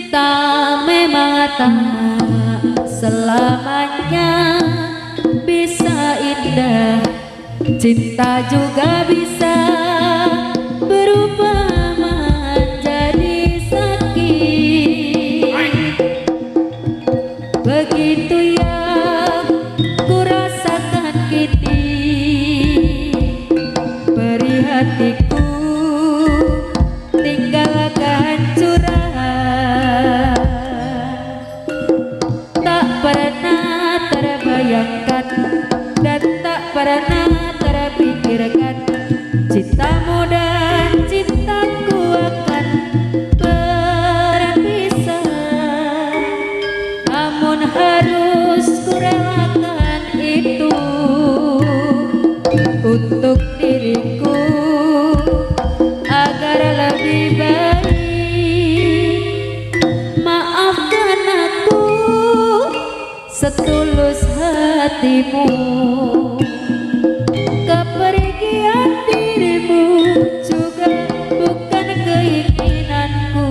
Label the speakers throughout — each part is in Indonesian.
Speaker 1: Cinta memang tak selamanya bisa indah, cinta juga bisa berubah menjadi sakit. Begitu yang kurasakan kini, beri hatiku tinggalkan curahan. Tak pernah terbayangkan dan tak pernah terpikirkan cintamu dan cintaku akan berpisah. Namun harus kurelakan itu untuk diriku agar lebih baik. Maafkan aku setulus hatimu, kepergian dirimu juga bukan keinginanku.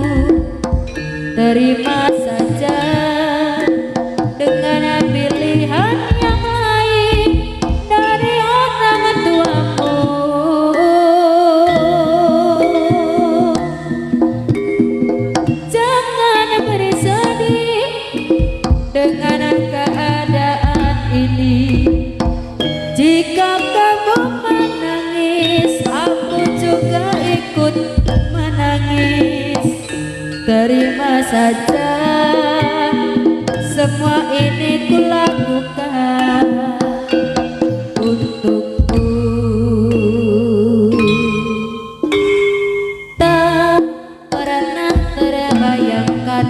Speaker 1: Terima saja dengan pilihan yang lain dari orang tuamu. Jangan bersedih dengan keadaan ini. Jika kamu menangis, aku juga ikut menangis. Terima saja semua ini kulakukan untukmu. Tak pernah terbayangkan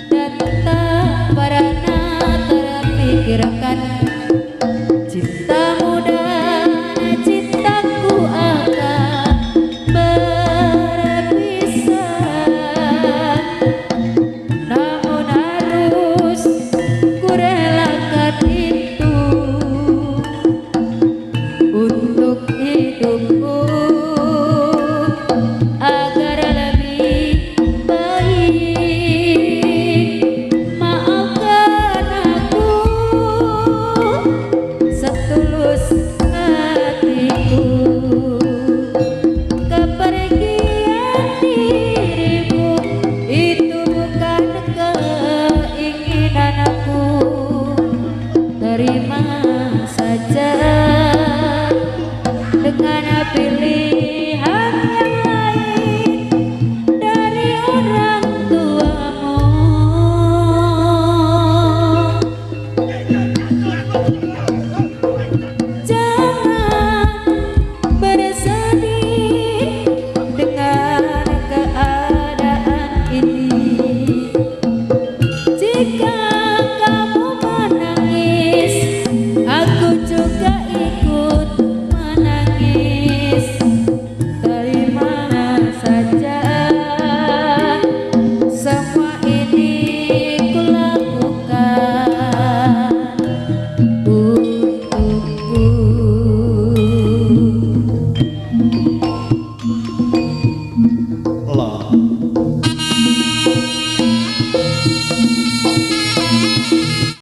Speaker 1: dan tak pernah terpikirkan cintamu dan cintaku akan berpisah. Namun harus kurelakan itu untuk hidupku agar